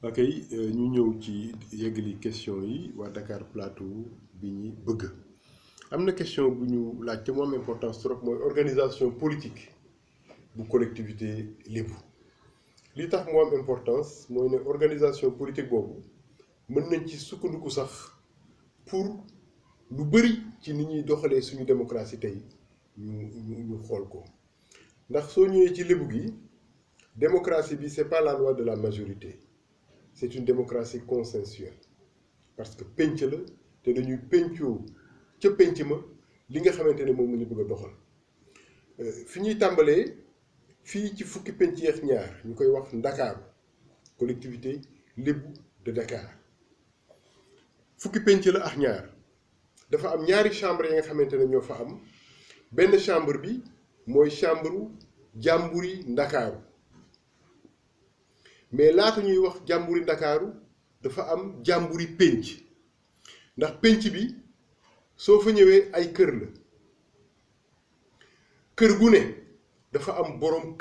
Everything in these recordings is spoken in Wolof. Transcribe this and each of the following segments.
ok ñu ñëw ci yeggali question yi waa Dakar Plateau bi ñi bëgg am na question bu ñu laaj te mu am importance trop mooy organisation politique bu collectivité lébu li tax mu am importance mooy ne organisation politique boobu mën nañ ci sukkandiku sax pour lu bëri ci ni ñuy doxalee suñu démocratie tey ñu xool ko ndax soo ñëwee ci lébu gi démocratie bi c'est pas la loi de la majorité. C'est une démocratie consensuelle parce que penc la te dañuy pencoo ca penc ma li nga xamante ne moom la ñu bëgg a doxal fi ñuy tàmbalee fii ci fukki penc yeex ñaar ñu koy wax Ndakaaru collectivité lébu de Dakar fukki penc la ak ñaar dafa am ñaari chambre yi nga xamante ne ñoo fa am benn chambre bi mooy chambre jàmburi Ndakaaru mais laata ñuy wax jàmburi Ndakaaru dafa am jàmburi pénc ndax pénc bi soo fa ñëwee ay kër la kër gu ne dafa am borom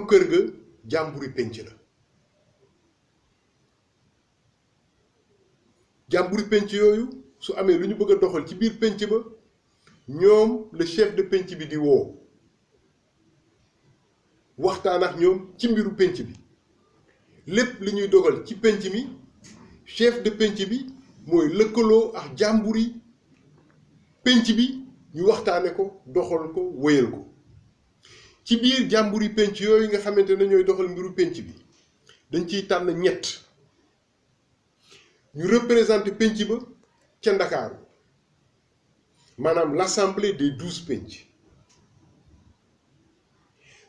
kër ga jàmburi pénc la jàmburi pénc yooyu su amee lu ñu bëgg a doxal ci biir pénc ba ñoom le chef de pénc bi di woo waxtaan ak ñoom ci mbiru penc bi lépp li ñuy dogal ci penc mi chef de penc bi mooy lëkkaloo ak jàmburi penc bi ñu waxtaane ko doxal ko wéyal ko ci biir jàmburi penc yooyu nga xamante ne ñooy doxal mbiru penc bi dañ ciy tànn ñett ñu représenté penc ba ca Ndakaaru maanaam l'assemblée des 12 penc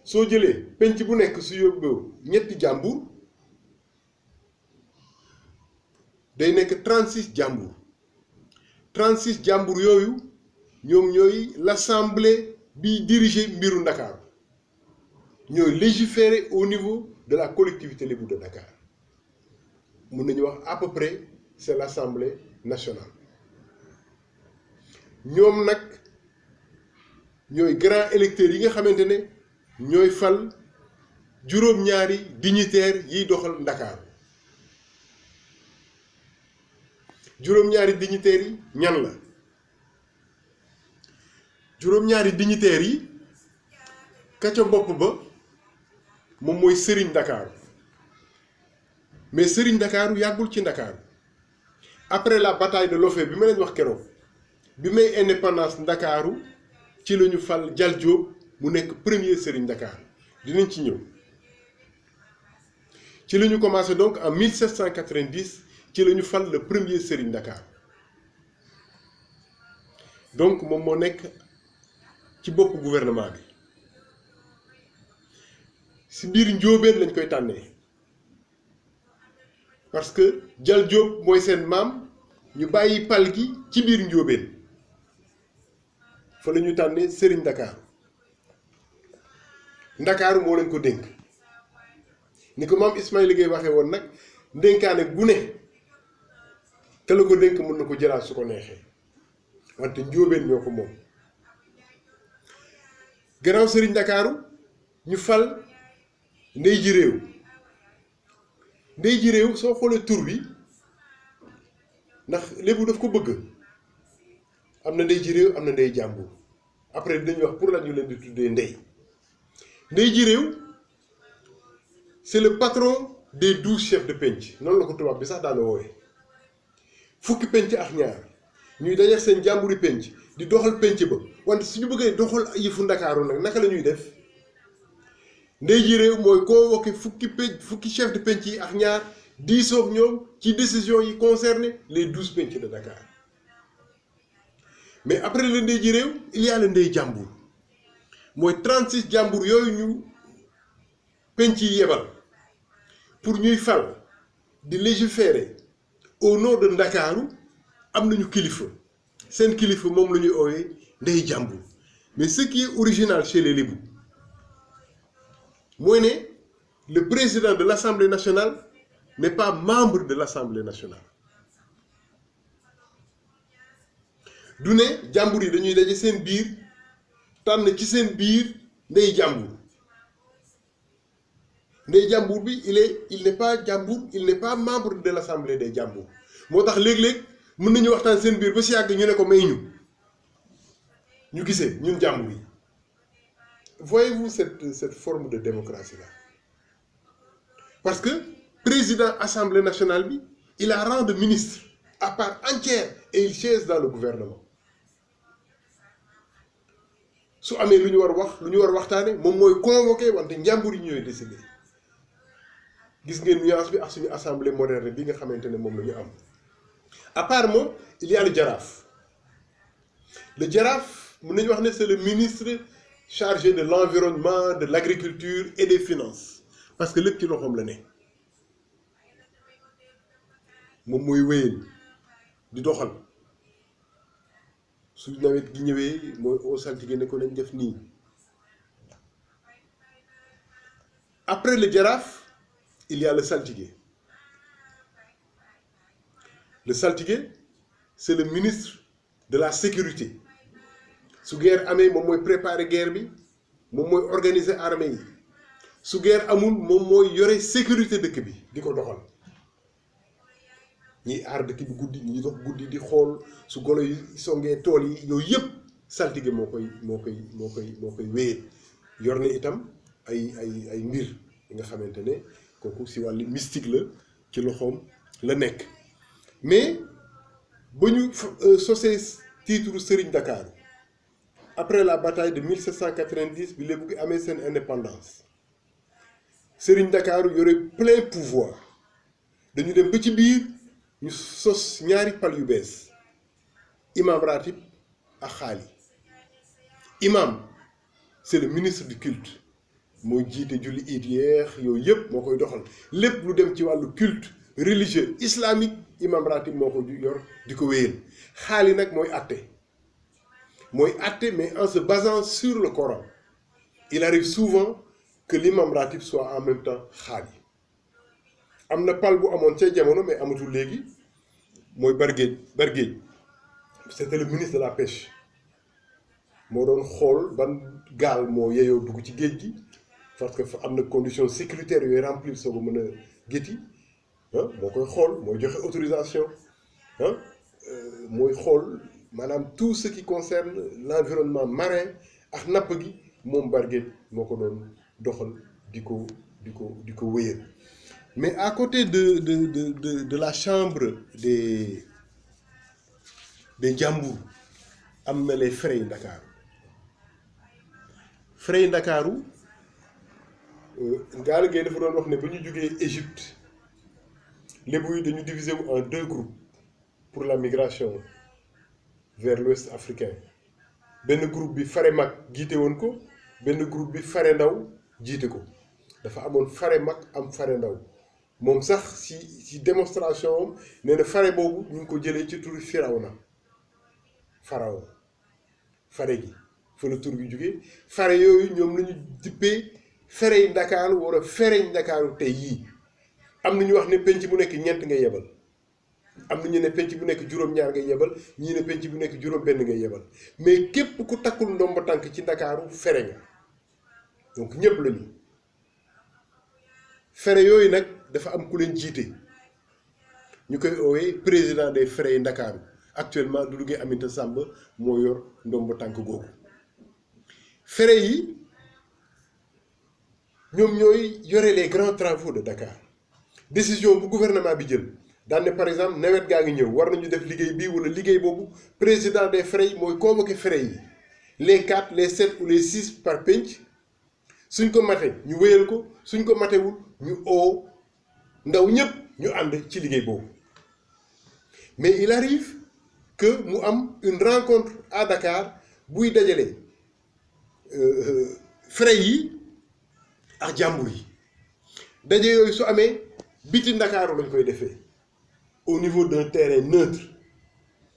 soo jëlee penc bu nekk su yóbboo ñetti jàmbur day nekk 36 jàmbur 36 jàmbur yooyu ñoom ñooy l'assemblée bi diriger mbiru Ndakaaru ñooy légiférer au niveau de la collectivité lébu de Dakar mun nañu wax à peu près c'est l'assemblée nationale ñoom nag ñooy grands électeurs yi nga xamante ne ñooy fal juróom-ñaari dignitaires yiy doxal Ndakaaru juróom-ñaari dignitaires yi ñan la juróom-ñaari dignitaires yi ka ca bopp ba moom mooy Serigne Ndakaaru mais Serigne Ndakaaru yàggul ci Ndakaaru après la bataille de Lofé bi ma leen wax keroog bi may indépendance Ndakaaru ci la ñu fal Jal Diop mu nekk premier Serigne Ndakaaru dinañ ci ñëw ci la ñu commencé donc en 1790 ci la ñu fal le premier Serigne Ndakaaru donc moom moo nekk ci bopp gouvernement bi si biir njóobeen lañ koy tànnee parce que Jal Diop mooy seen maam ñu bàyyi pal gi ci biir njóobeen fa la ñu tànnee Serigne Ndakaaru Ndakaaru moo leen ko dénk ni ko maam Ismaïla Gueye waxee woon nag ndénkaane gu ne te la ko dénk mën na ko jëlaat su ko neexee wante njóobeen ñoo ko moom gannaaw Serigne Ndakaaru ñu fal ndey ji réew ndey ji réew soo xoolee tur bi ndax lébu daf ko bëgg am na ndey ji réew am na ndey jàmbur après dañuy wax pour la ñu leen di tuddee ndey ndey ji réew c'est le patron des 12 chefs de penc noonu la ko tubaab bi sax daana woowee fukki penc ak ñaar ñuy daje seen jàmburi penc di doxal penc ba wante suñu bëggee doxal yëfu Ndakaaru nag naka la ñuy def ndey ji réew mooy convoqué fukki chef de penc yi ak ñaar diisoog ñoom ci décision yi concerné les 12 penc de Dakar mais après le ndey ji réew il y a le ndey jàmbur mooy 36 jàmbur yooyu ñu penc yi yebal pour ñuy fal di légiférer au nom de Ndakaaru am nañu kilifa seen kilifa moom la ñuy oowee ndey jàmbur mais ce qui est original chez les Lébou mooy ne le président de l'Assemblée nationale n'est pas membre de l'Assemblée nationale du ne jàmbur yi dañuy daje seen biir tànn ci seen biir ndey jàmbur Ndeye Diambour bi il n'est pas Diambour, il n'est pas membre de l'Assemblée des Diambour moo tax léeg-léeg mën nañu waxtaan seen biir ba si yàgg ñu ne ko may ñu gisee ñun Diambour yi. Voyez-vous cette forme de démocratie là, parce que président Assemblée nationale bi il a rang de ministre à part entière et il siège dans le gouvernement. su amee lu ñu war wax lu ñu war waxtaane moom mooy convoqué wante njàmbur yi ñooy décidé. Gis ngeen nuance bi ak suñu assemblée moderne bi nga xamante ne moom la ñu am. À part moom il y a le jaraaf. Le jaraaf mën nañu wax ne c'est le ministre chargé de l'environnement, de l'agriculture et des finances, parce que lépp ci loxoom la ne moom mooy wéyal di doxal su nawet gi ñëwee mooy au saltige ne ko nañ def nii. Après le jaraaf il y a le saltige. Le saltige c'est le ministre de la sécurité. Su guerre amee moom mooy préparer guerre bi moom mooy organiser armée yi su guerre amul moom mooy yore sécurité dëkk bi di ko doxal ñiy aar dëkk bi guddi ñi dox guddi di xool su golo yi songee tool yi yooyu yëpp saltige moo koy wéyee. Yor na itam ay mbir yi nga xamante ne kooku si wàllu mystique la ci loxoom la nekk. Mais ba ñu sosee titre Serigne Dakar après la bataille de 1790 bi léegi amee seen indépendance Serigne Dakar yore plein pouvoir dañu dem ba ci biir ñu sos ñaari pal yu bees imam ratib ak xaali. Imam c'est le ministre du culte mooy jiite julli iid yeex yooyu yëpp moo koy doxal lépp lu dem ci wàllu culte religieux islamique imam ratib moo ko yor di ko wéyal. Xaali nag mooy àtte mais en se basant sur le Coran. Il arrive souvent que l'imam ratib soit en même temps xaali. Am na pal bu amoon ca jamono mais amatul léegi mooy Barguéej c'était le ministre de la pêche moo doon xool ban gaal moo yeyoo dugg ci géej gi parce que am na conditions sécuritaires yooyu remplir soo ko mën a gétti moo koy xool mooy joxe autorisation mooy xool maanaam tout ce qui concerne l'environnement marin ak napp gi moom Barguéej moo ko doon doxal di ko wéyal. Mais à côté de la chambre des Diambour am na les Frères Ndakaaru. Frères Ndakaaru Ngaala Gaye dafa doon wax ne ba ñu jógee Égypte lébu yi dañu diviser wu en 2 groupes pour la migration vers l'ouest africain. Benn groupe bi Fare Mag jiite woon ko benn groupe bi Fare Ndaw jiite ko dafa amoon Fare Mag am Fare Ndaw. Moom sax ci démonstration am nee na fare boobu ñu ngi ko jëlee ci turu Firawna pharaon fare gi fa la tur gi jógee fare yooyu ñoom la ñu dippee fere yi Ndakaaru wala fere yi Ndakaaru tey yii. Am na ñu wax ne penc bu nekk ñeent ngay yebal am na ñu ne penc bu nekk juróom-ñaar ngay yebal ñii ne penc bu nekk juróom-benn ngay yebal mais képp ku takkul ndomba tànk ci Ndakaaru fere nga donc ñëpp lañu. Fere yooyu nag dafa am ku leen jiite ñu koy oowee président des Frères yi Ndakaaru actuellement Doudou Gueye Aminata Samba moo yor ndomb tànk googu. Fere yi ñoom ñooy yore les grands travaux de Dakar. Décision bu gouvernement bi jël daan ne par exemple nawet gaa ngi ñëw war nañu def liggéey bii wala liggéey boobu président des Frères yi mooy convoqué Frères yi les 4 les 7 ou les 6 par penc suñ ko mate ñu wéyal ko suñ ko matewul ñu oo ndaw ñëpp ñu ànd ci liggéey boobu. Mais il arrive que mu am une rencontre à Dakar buy dajale Frères yi ak jàmbur yi daje yooyu su amee biti Ndakaaru lañ koy defee au niveau d'un terrain neutre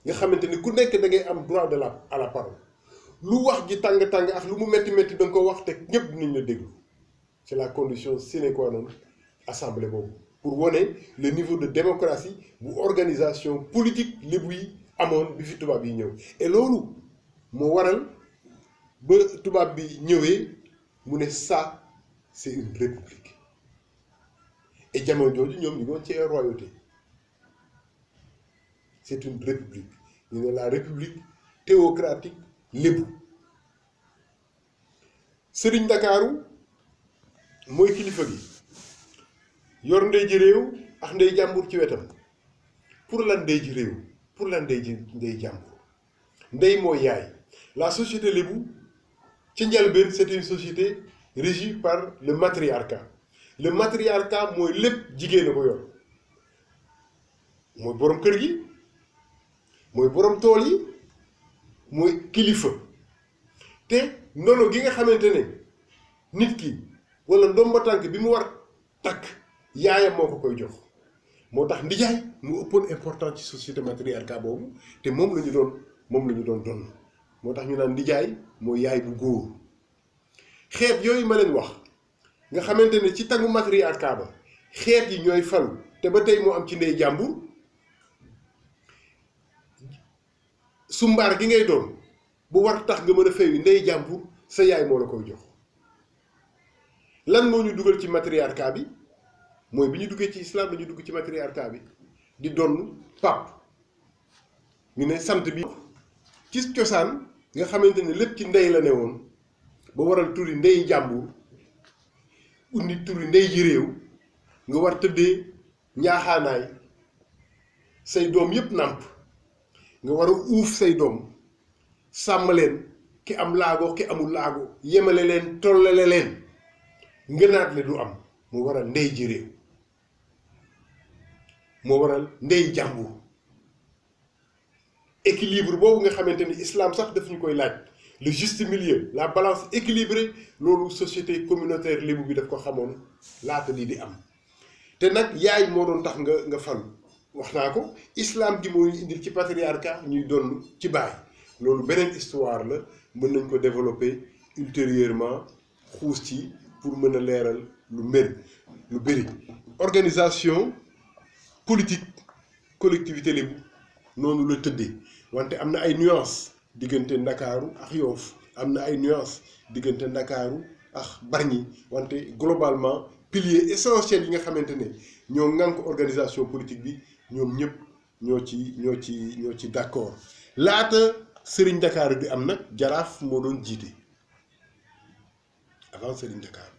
nga xamante ni ku nekk da ngay am droit à la parole lu wax ji tàng-tàng ak lu mu metti da nga ko wax te ñëpp dinañ la déglu. C'est la condition sine qua non assemblée boobu pour wone le niveau de démocratie bu organisation politique lébu yi amoon bi fi tubaab yi ñëw. Et loolu moo waral ba tubaab bi ñëwee mu ne ça c'est une république et jamono jooju ñoom ñu doon ci royauté c'est une république ñu ne la république théocratique lébu sëriñ Ndakaaru mooy kilifa gi yor ndey ji réew ak ndey jàmbur ci wetam pour lan ndey ji réew pour lan ndey jàmbur ndey mooy yaay la société lébu ci njëlbéen c'est une société régie par le matriarcat mooy lépp jigéen a ko yor mooy borom kër gi mooy borom tool yi mooy kilifa te ndono gi nga xamante ne nit ki wala ndomba tànk bi mu war takk yaayam moo ko koy jox moo tax ndijaay mu ëppoon important ci société matriarcat boobu te moom la ñu doon donn moo tax ñu naan ndijaay mooy yaay bu góor xeet yooyu ma leen wax nga xamante ne ci taggu matriarcat ba xeet yi ñooy falu te ba tey moo am ci ndey jàmbur sumbaar gi ngay doon bu war tax nga mën a feewi ndey jàmbur sa yaay moo la koy jox lan moo ñu dugal ci matriarcat bi mooy bi ñu duggee ci islam dañu dugg ci matriarcat bi di donn pap ñu ne sant bi ci cosaan nga xamante ne lépp ci ndey la ne woon ba waral turi ndey jàmbur undi turi ndey ji réew nga war tëddee njaaxaanaay say doom yépp nàmp nga war a uuf say doom sàmm leen ki am laago ki amul laago yemale leen tollale leen ngënaat le du am moo waral ndey ji réew moo waral ndey jàmbur équilibre boobu nga xamante ni islam sax daf ñu koy laaj le juste milieu la balance équilibrée loolu société communautaire lébu bi daf ko xamoon laata lii di am te nag yaay moo doon tax nga falu wax naa ko islam gi moo ñu indil ci patriarcat ñuy doon ci baay loolu beneen histoire la mën nañ ko développer ultérieurement xuus ci pour mën a leeral lu bëri organisation politique collectivité lébu noonu la tëddee wante am na ay nuances diggante Ndakaaru ak Yoff am na ay nuances diggante Ndakaaru ak Bargny wante globalement piliers essentiels yi nga xamante ne ñoo ŋànk organisation politique bi ñoom ñëpp ñoo ci d'accord laata Serigne Ndakaaru di am nag jaraaf moo doon jiite avant Serigne Ndakaaru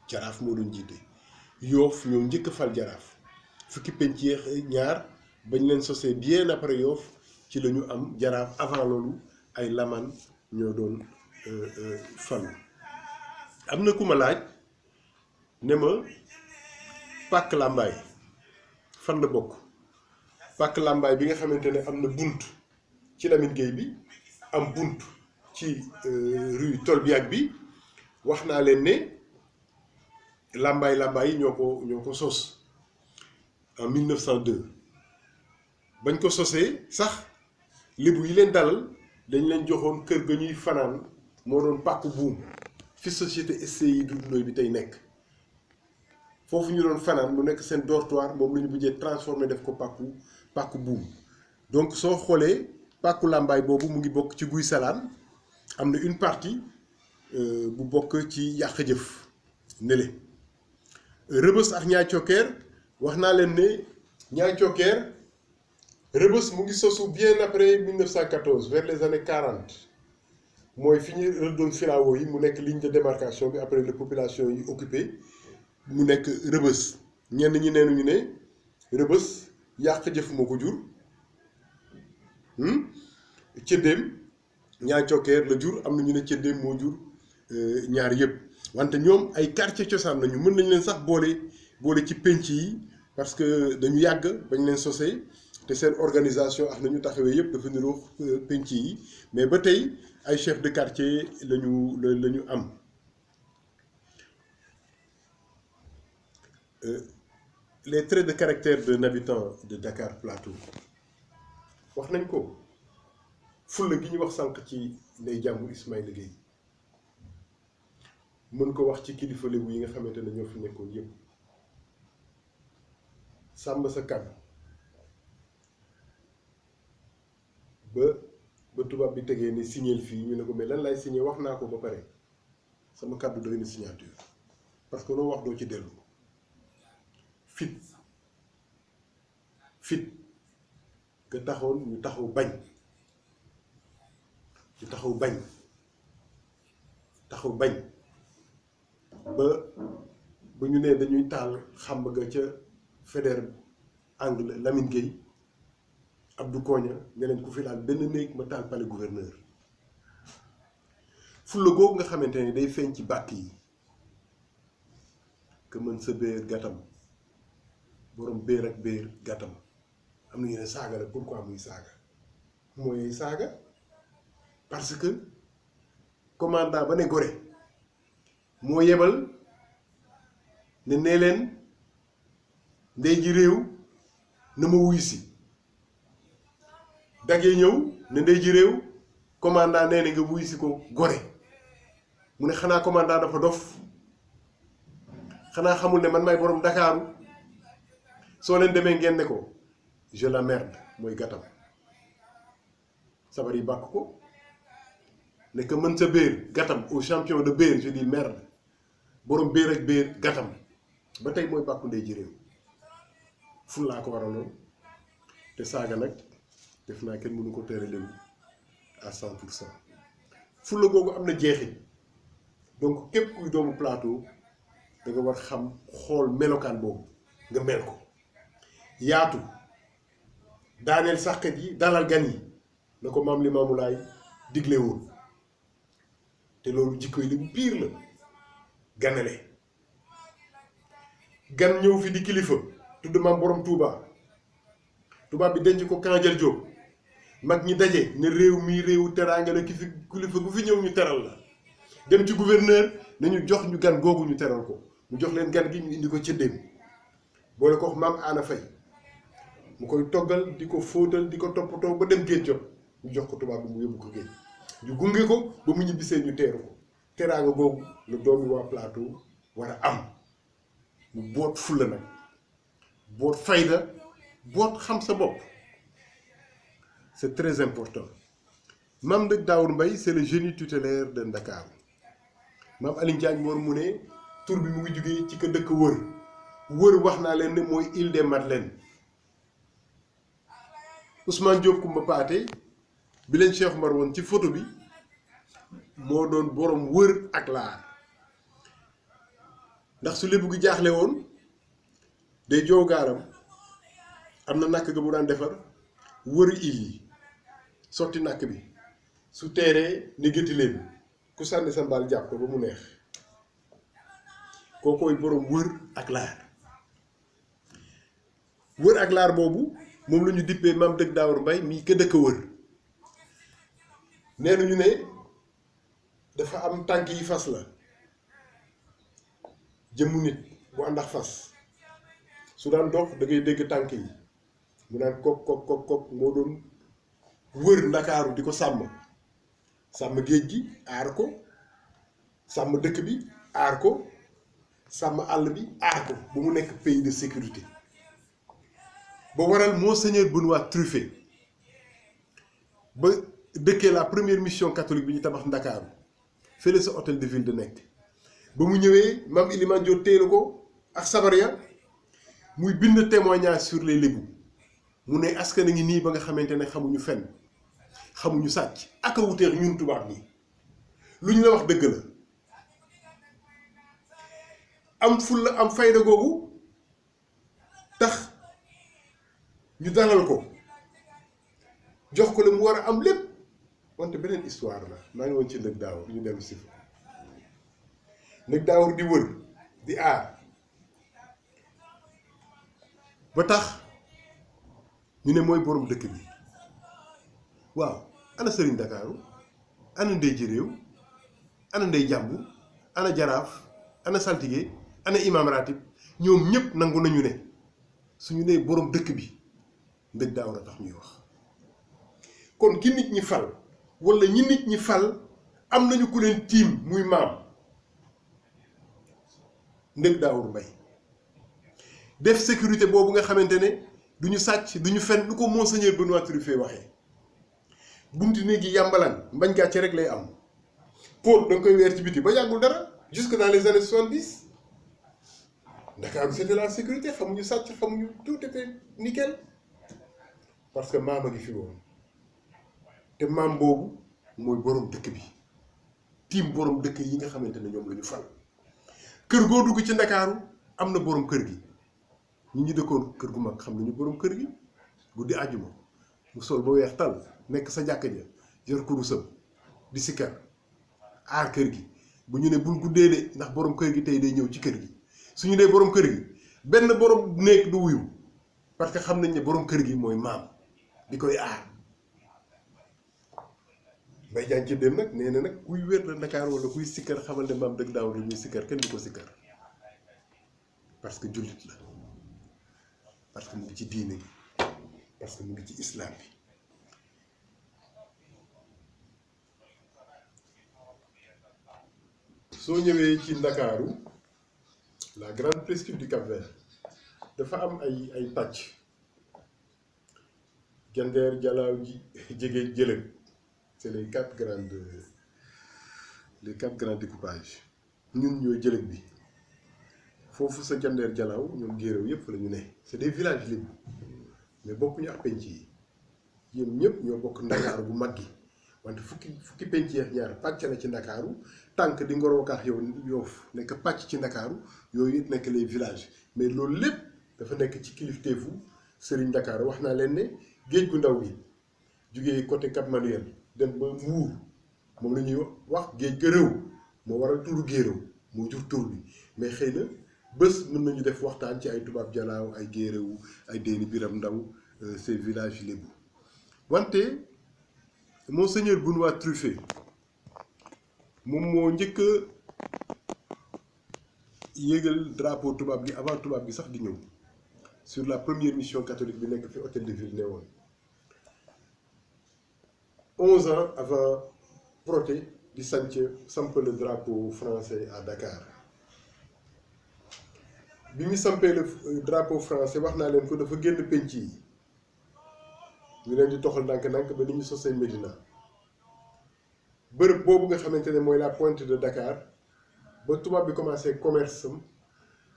jaraaf moo doon jiite Yoff ñoo njëkk a fal jaraaf fukki penc ñaar bañ leen sosee bien après Yoff ci la ñu am jaraaf avant loolu ay laman ñoo doon falu am na ku ma laaj ne ma pàkk làmbaay fan la bokk pàkk làmbaay bi nga xamante ne am na bunt ci Lamine Gueye bi am bunt ci rue Tolbiac bi wax naa leen ne làmbaay yi ñoo ko sos en 1902 bañ ko sosee sax lébu yi leen dalal dañ leen joxoon kër ga ñuy fanaan moo doon pàkku buum fi société SCI Doudou Ndoye bi tey nekk foofu ñu doon fanaan mu nekk seen dortoir moom la ñu bëggee transformé def ko pàkku buum donc soo xoolee pàkku làmbaay boobu mu ngi bokk ci Guy Salaan am na une partie bu bokk ci yàq jëf nele Rëbës ak Ñaay Cokkeer wax naa leen ne Ñaay Cokkeer Rëbës mu ngi sosu bien après 1914 vers les années 40 mooy fi ñu rëddoon filao yi mu nekk ligne de démarcation bi après la population yi occupé mu nekk Rëbës ñenn ñi neenuñu ne Rëbës yàq jëf moo ko jur Cëddeem Ñaay Cokkeer la jur am na ñu ne Cëddeem moo jur ñaar yëpp wante ñoom ay quartier cosaan lañu mën nañ leen sax boole ci penc yi parce que dañu yàgg bañ leen sosee te seen organisation ak nañu taxawee yëpp dafa niroo penc yi mais ba tey ay chef de quartier lañu am les traits de caractère d'un habitant de Dakar Plateau wax nañ ko fulla gi ñu wax sànq ci ndey jàmbur Ismaïla Gueye mën ko wax ci kilifa lébu yi nga xamante ne ñoo fi nekkoon yëpp sàmm sa kàddu ba tubaab bi tegee ni signéel fii ñu ne ko mais lan lay signé wax naa ko ba pare sama kàddu doy na signature parce que loo wax doo ci dellu fit nga taxoon ñu taxaw bañ ba ñu ne dañuy taal xàmb ga ca Faidherbe angle Lamine Gueye Abdou Koña ne leen ku fi laal benn néeg ma taal palais gouverneur fulla googu nga xamante ne day feeñ ci bàkk yi que mën sa béer gàttam borom béer ak béer gàttam am na ñu ne saaga la pourquoi muy saaga mooy saaga parce que commandant ba ne Gorée moo yebal ne nee leen ndey ji réew na ma wuy si dagee ñëw ne ndey ji réew commandant nee na nga wuy si ko Gorée mu ne xanaa commandant dafa dof xanaa xamul ne man may borom Dakaaru soo leen demee ngeen ne ko je la merde mooy gàttam sabar yi bàkk ko ne que mën sa béer gàttam au champion de béer je dis merde borom béer ak béer gàttam ba tey mooy bàkku ndey ji réew fullaa ko waraloon te saaga nag def naa kenn mënu ko tëralewu à 100%. fulla googu am na jeexit donc képp kuy doomu plateau da nga war xam xool melokaan boobu nga mel ko yaatu daaneel sàqet yi dalal gan yi na ko maam Limaamu Laay digle woon te loolu jikko yi li biir la ganale gan ñëw fi di kilifa tudd maam borom Touba bi denc ko Kanjal Diop mag ñi daje ne réew mi réewu teraanga la ki fi kilifa gu fi ñëw ñu teral la dem ci gouverneur nañu jox ñu gan googu ñu teral ko mu jox leen gan gi ñu indi ko cëddeem boole ko maam Ana Fay mu koy toggal di ko fóotal di ko toppatoo ba dem géej jot ñu jox ko tubaab bi mu yóbbu ko géej ñu gunge ko ba mu ñibbisee ñu teeru ko teraanga googu la doomi waa plateau war a am mu boot fulla nag boot fayda boot xam sa bopp c'est très important. Mame Ndeuck Daour Mbaye c'est le génie tutélaire de Dakar Mame Aline Diagne Mor mu ne tur bi mu ngi jugee ci ka dëkk wër wax naa leen ne mooy Île des Madeleines. Ousmane Diop Koumba Pathé bi leen Cheikh Omar woon ci photo bi moo doon borom wër ak laar ndax su lébu gi jaaxle woon day joow gaaram am na nàkk ga mu daan defar wër île yi sotti nàkk bi su teeree ni gétti leen ku sànni sa mbaal jàpp ko ba mu neex kookooy borom wër ak laar boobu moom la ñu dippee Mame Ndeuck Daour Mbaye mii ka dëkk wër nee nañu ne dafa am tànk yi fas la jëmmu nit bu ànd ak fas su daan dox da ngay dégg tànk yi mu naan kok kok kok kok moo doon wër Ndakaaru di ko sàmm géej gi aar ko sàmm dëkk bi aar ko sàmm àll bi aar ko ba mu nekk pays de sécurité ba waral Monseigneur Benoît Truffet ba dëkkee la première mission catholique bi ñu tabax Ndakaaru fële sa hôtel de ville de nekk ba mu ñëwee Mame Elimane Diop téelu ko ak sabar ya muy bind témoignage sur les Lébou mu ne askan a ngi nii ba nga xamante ne xamuñu fenn xamuñu sàcc ak a wuteex ñun tubaab nii lu ñu la wax dëgg la am fulla am fayda googu tax ñu dalal ko jox ko la mu war a am lépp wante beneen histoire la maa ngi woon ci Ndeuck Daour ñu dellu si fa Ndeuck Daour di wër di aar ba tax ñu ne mooy borom dëkk bi waaw ana sëriñ Ndakaaru ana ndey ji réew ana ndey jàmbu ana jaraaf ana saltige ana imam ratib ñoom ñëpp nangu nañu ne suñu nee borom dëkk bi Ndeuck Daour a tax ñuy wax kon ki nit ñi fal wala ñi nit ñi fal am nañu ku leen tiim muy maam Ndeuck Daour Mbaye def sécurité boobu nga xamante ne duñu sàcc duñu fen lu ko Monseigneur Benoît Truffet waxee bunti néegi yàmbalaan mbañ gàcce rek lay am póot danga koy weer ci biti ba yàggul dara jusque dans les années 70 Dakar c'était la sécurité xamuñu sàcc xamuñu tout était nickel parce que maam a ngi fi woon te maam boobu mooy borom dëkk bi tiim borom dëkk yi nga xamante ne ñoom la ñu fal kër goo dugg ci Ndakaaru am na borom kër gi ñu dëkkoon kër gu mag xam nañu borom kër gi guddi àjjuma mu sol ba weex tal nekk sa jàkka ja yor kurusam di sikkar aar kër gi bu ñu ne bul guddee de ndax borom kër gi tey day ñëw ci kër gi suñu dee borom kër gi benn borom néeg du wuyu parce que xam nañ ne borom kër gi mooy maam di koy aar Mbaye Diagne ci dem nag nee na nag kuy wér la Ndakaar wala kuy sikkar xamal ne maam dëgg daaw la ñuy sikkar kenn du ko sikkar parce que jullit la parce que mu ngi ci diine gi parce que mu ngi ci islam bi soo ñëwee ci Ndakaaru la grande presqu'île du Cap-Vert dafa am ay pàcc Jandeer Jalaaw ji Jégéej Jëlëg c'est les quatre grands découpages ñun ñooy Jëlëg bi foofu sa Jandeer Jalaaw ñoom Géeréw yëpp fa la ñu ne c'est des villages libres mais bokkuñu ak penc yi yéen ñëpp ñoo bokk Ndakaaru bu mag gi wante fukki penc yeex ñaar pàcc la ci Ndakaaru tànk di Ngor Wakaax yow Yoof nekk pàcc ci Ndakaaru yooyu it nekk les villages mais loolu lépp dafa nekk ci kilifteefu Serigne Ndakaaru wax naa leen ne géej gu ndaw gi jugee côté Cap Manuel dem ba Mbuur moom la ñuy wax géej ga réew moo waral turu Géeréw moo jur tur bi mais xëy na bés mën nañu def waxtaan ci ay tubaab jalaaw ay Géeréw ay Déni Biram Ndaw ces villages lébu wante Monseigneur Benoît Truffet moom moo njëkk a yéegal drapeau tubaab bi avant tubaab bi sax di ñëw sur la première mission catholique bi nekk fi hôtel de ville ne woon 11 ans avant Protet di samp le drapeau français à Dakar bi mu sampee le drapeau français wax naa leen ko dafa génn penc yi ñu leen di toxal ndànk-ndànk ba ni ñu sosee Médina bërëb boobu nga xamante ne mooy la pointe de Dakar ba tubaab bi commencé commerce am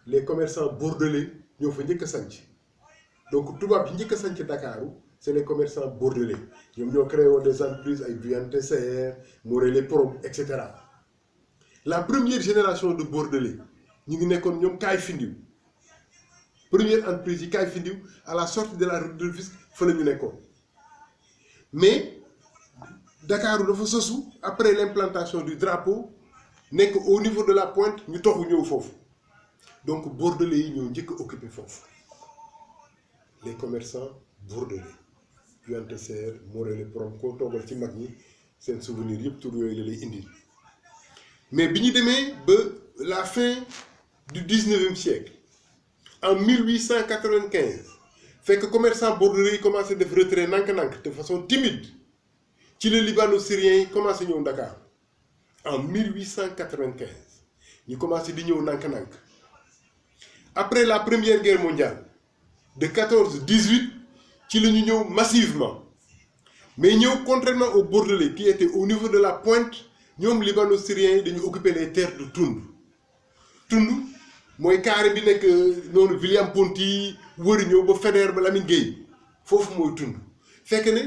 les commerçants bordelais ñoo fa njëkk a sanc donc tubaab bi njëkk a sanc Dakaru c'est les commerçants bordelais ñoom ñoo créé woon des entreprises ay Briand Tesser Morellet Prom et cetera la première génération de bordelais ñu ngi nekkoon ñoom Kaay Findiw première entreprise yi Kaay Findiw à la sortie de la route de Rufisque fa la ñu nekkoon mais Dakaru dafa sosu après l'implantation du drapeau nekk au niveau de la pointe ñu toxu ñëw foofu donc bordelais yi ñoo njëkk a occupé foofu les commerçants bordelais Briand Tesser Morellet Prom koo toogal ci mag ñi seen souvenir yëpp tur yooyu la lay indil mais bi ñu demee ba la fin du 19e siècle en 1895 fekk commerçant bordelais yi commencé def retrait nank-nank de façon timide ci la libano-syriens yi commencé ñëw Dakar en 1895 ñu commencé di ñëw nank-nank après la première guerre mondiale de 14-18 ci la ñu ñëw massivement mais ñëw contrairement aux bordelais qui étaient au niveau de la pointe ñoom libano-syriens yi dañu occuper les terres de Tund mooy carré bi nekk noonu William Ponty wër ñëw ba Faidherbe ba Lamine Gueye foofu mooy Tund fekk ne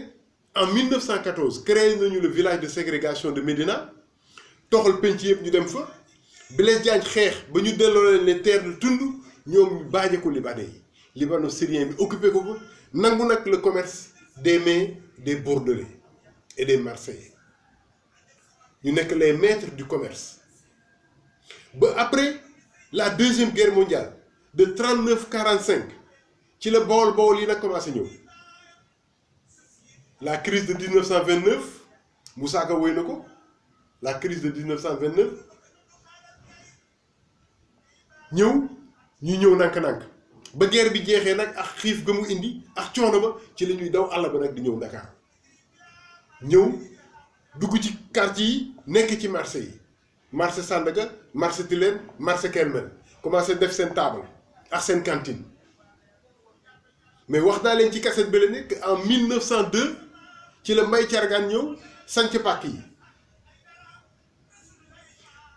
en 1914 créé nañu le village de ségrégation de Médina toxal penc yëpp ñu dem fa Blaise Diagne xeex ba ñu delloo leen les terres de Tund ñoom ñu baaje ko libanais yi libano-syrien bi occupé ko fa nangu nag le commerce des mains des bordelais et des marseillais ñu nekk les maîtres du commerce ba après la deuxième guerre mondiale de 39-45 ci la Bawol yi nag commencé ñëw la crise de 1929 Moussa Ka woy na ko la crise de 1929 ñu ñëw nànk-nànk ba guerre bi jeexee nag ak xiif ga mu indi ak coono ba ci la ñuy daw àll ba nag di ñëw Dakar ñëw dugg ci quartier yi nekk ci marché yi marché Sandaga marché Tilène marché Kermel commencé def seen table ak seen cantine mais wax naa leen ci cassette bi la ne que en 1902 ci la Mbay Cargaan ñëw sanc pàkk yi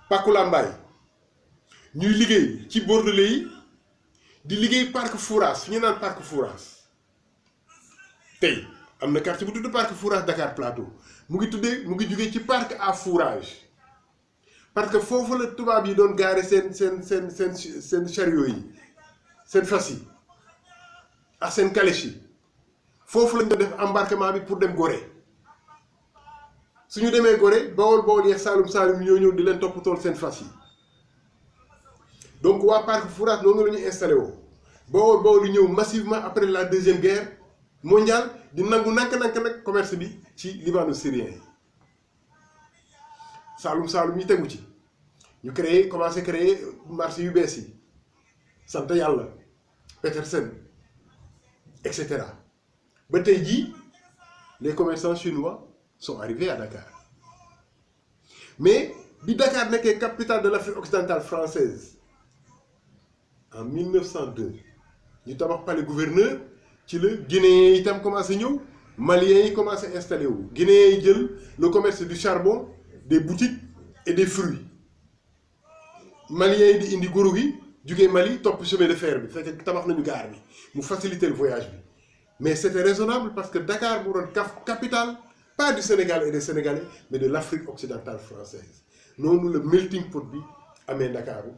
pàkku Lambaay ñuy liggéey ci bordelais yi di liggéey parc Fouras fi ñu naan parc Fouras tey am na quartier bu tudd parc Fouras Dakar Plateau mu ngi jugee ci parc à fourrage parce que foofu la tubaab yi doon gaare seen chariot yi seen fas yi ak seen calèche yi foofu lañ doon def embarquement bi pour dem Gorée suñu demee Gorée Bawol yeeg Saalum ñoo ñëw di leen toppatool seen fas yi donc waa parc Fouras noonu la ñu installé woo Bawol yi ñëw massivement après la deuxième guerre mondiale di nangu nag commerce bi ci libano-syrien yi Saalum ñu tegu ci ñu commencé créer marché yu bees yi sant yàlla Petersen et cetera ba tey jii les commerçants chinois sont arrivés à Dakar mais bi Dakar nekkee capitale de l'Afrique occidentale française en 1902 ñu tabax palais gouverneur ci la Guinéens yi itam commencé ñëw Maliens yi commencé installé wu Guinéens yi jël le commerce du charbon des boutiques et des fruits Maliens yi di indi goro gi jugee Mali topp chemin de fer bi fekk tabax nañu gare bi mu faciliter le voyage bi mais c'était raisonnable parce que Dakar bu doon capitale pas du Sénégal et des Sénégalais mais de l'Afrique occidentale française noonu la melting pot bi amee Ndakaaru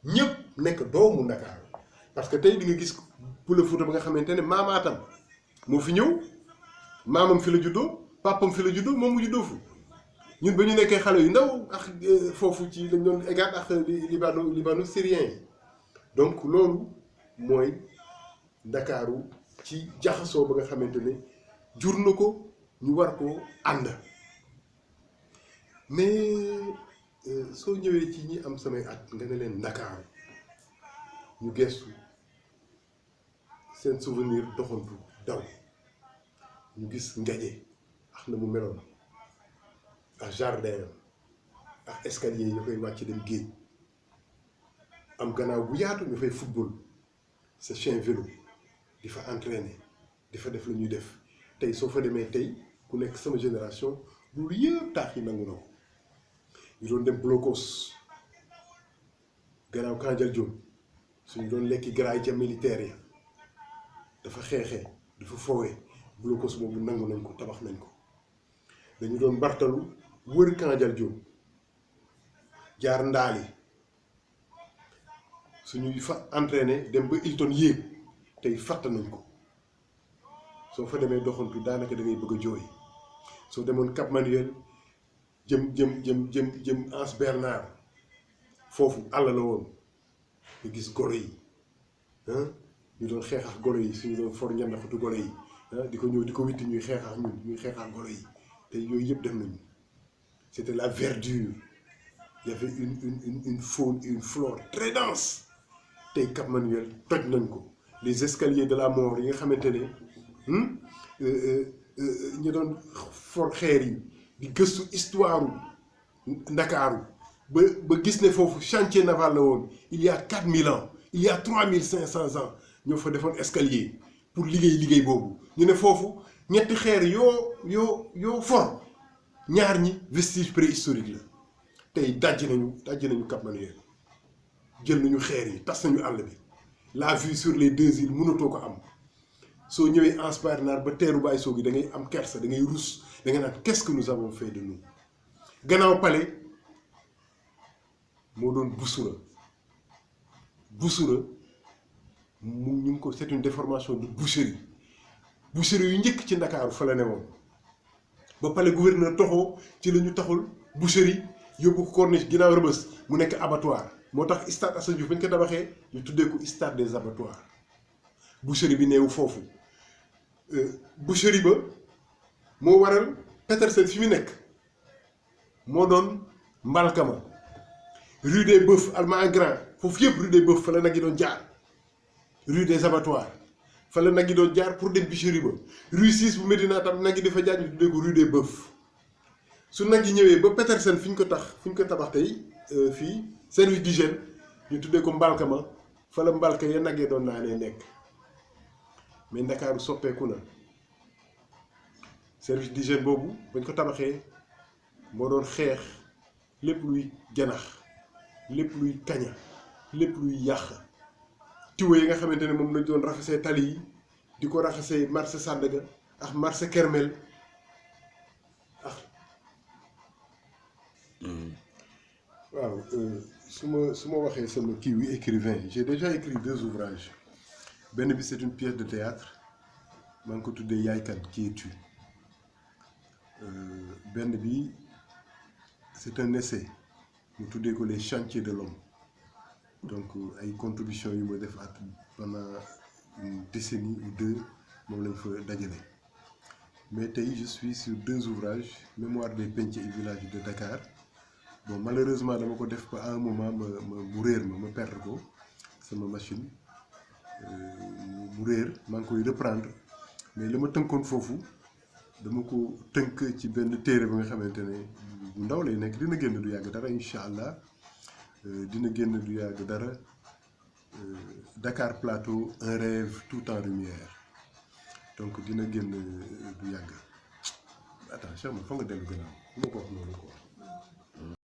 ñëpp nekk doomu Ndakaaru parce que tey di nga gis Pël Fuuta ba nga xamante ne maamaatam moo fi ñëw maamam fi la juddoo papam fi la juddoo moom mu juddoo fu ñun ba ñu nekkee xale yu ndaw ak foofu ci lañ doon égaat ak libano-syrien yi donc loolu mooy Ndakaaru ci jaxasoo ba nga xamante ne jur na ko ñu war ko ànd mais soo ñëwee ci ñi am samay at nga ne leen Ndakaaru ñu gestu seen souvenir doxantu daw ñu gis Ngaje ak na mu meloon ak jardin ak escalier yi ñu koy wàcc dem géej am gannaaw bu yaatu ñu fay football sa chien vélo di fa entraîner di fa def la ñuy def tey soo fa demee tey ku nekk sama génération loolu yëpp taax yi nangu na ko ñu doon dem blocos gannaaw Kandial Diop suñu doon lekki garaay ca militaire ya dafa xeexee dafa foowee blocos boobu nangu nañ ko tabax nañ ko dañu doon bartalu wër Kandial Diop jaar ndaali suñuy fa entraîné dem ba Hilton yéeg tey fàtt nañ ko soo fa demee doxantu daanaka da ngay bëgg a jooy soo demoon Cap Manuel jëm Anse Bernard foofu àll la woon nga gis golo yi ñu doon xeex ak golo yi suñu doon for ñandaxatu golo yi di ko ñëw di ko witti ñuy xeex ak ñun ñuy xeex ak golo yi te yooyu yëpp def nañu c'était la verdure il y avait une faune et une flore très dense tey Cap Manuel toj nañ ko les escaliers de la mort yi nga xamante ne ñu doon for xeer yi di gëstu histoire Ndakaaru ba gis ne foofu chantier naval la woon il y a 4000 ans il y a 3500 ans ñoo fa defoon escalier pour liggéey boobu ñu ne foofu ñetti xeer yoo for ñaar ñi vestige préhistorique la tey dajji nañu Cap Manuel jël nañu xeer yi tas nañu àll bi la vue sur les deux îles mënatoo ko am soo ñëwee Anse Bernard ba teeru Baye Sogui da ngay am kersa da ngay rus da ngay naan qu'est-ce que nous avons fait de nous gannaaw palais moo doon Boussura mu ñu ngi ko c'est une déformation de boucherie yu njëkk ci Ndakaaru fa la ne woon ba palais gouverneur toxoo ci la ñu taxul boucherie yóbbu ko corniche ginnaaw Rebeuss mu nekk abattoir moo tax stade Assane Diouf bañ ko tabaxee ñu tuddee ko stade des abattoirs boucherie bi neewu foofu boucherie ba moo waral Petersen fi mu nekk moo doon Mbalkama rue des Bœufs Allemand Grand foofu yëpp rue des Bœufs fa la nag yi doon jaar rue des abattoirs fa la nag yi doon jaar pour dem boucherie ba rue 6 bu Médina tam nag yi dafa jaar ñu tuddee ko rue des Bœufs su nag yi ñëwee ba Petersen fi ñu ko tabax tey fii service d'hygiène ñu tuddee ko Mbalkama fa la mbalka ya nag yi doon naanee nekk mais Ndakaaru soppeeku na service d'hygiène boobu bañ ko tabaxee moo doon xeex lépp luy janax lépp luy kaña lépp luy yàq tuyaux yi nga xamante ne moom lañ doon raxasee tali yi di ko raxasee marché Sandaga ak marché Kermel ak waaw su ma waxee sama kii wi écrivain j'ai déjà écrit 2 ouvrages benn bi c'est une pièce de théâtre maa ngi ko tuddee Yaaykat qui es-tu benn bi c'est un essai mu tuddee ko les chantiers de l'homme donc ay contributions yu ma def at pendant une décennie ou 2 moom lañ fa dajale mais tey je suis sur 2 ouvrages mémoire des penc et villages de Dakar bon malheureusement dama ko def ba à un moment mu réer ma perdre ko sama machine mu réer maa ngi koy reprendre mais la ma tënkoon foofu dama ko tënk ci benn téere ba nga xamante ne bu ndaw lay nekk dina génn du yàgg dara incha allah dina génn du yàgg dara Dakar Plateau un rêve tout en lumière donc dina génn du yàgg attends Cheikh ma fa nga dellu gannaaw bu ma ko wax noonu quoi.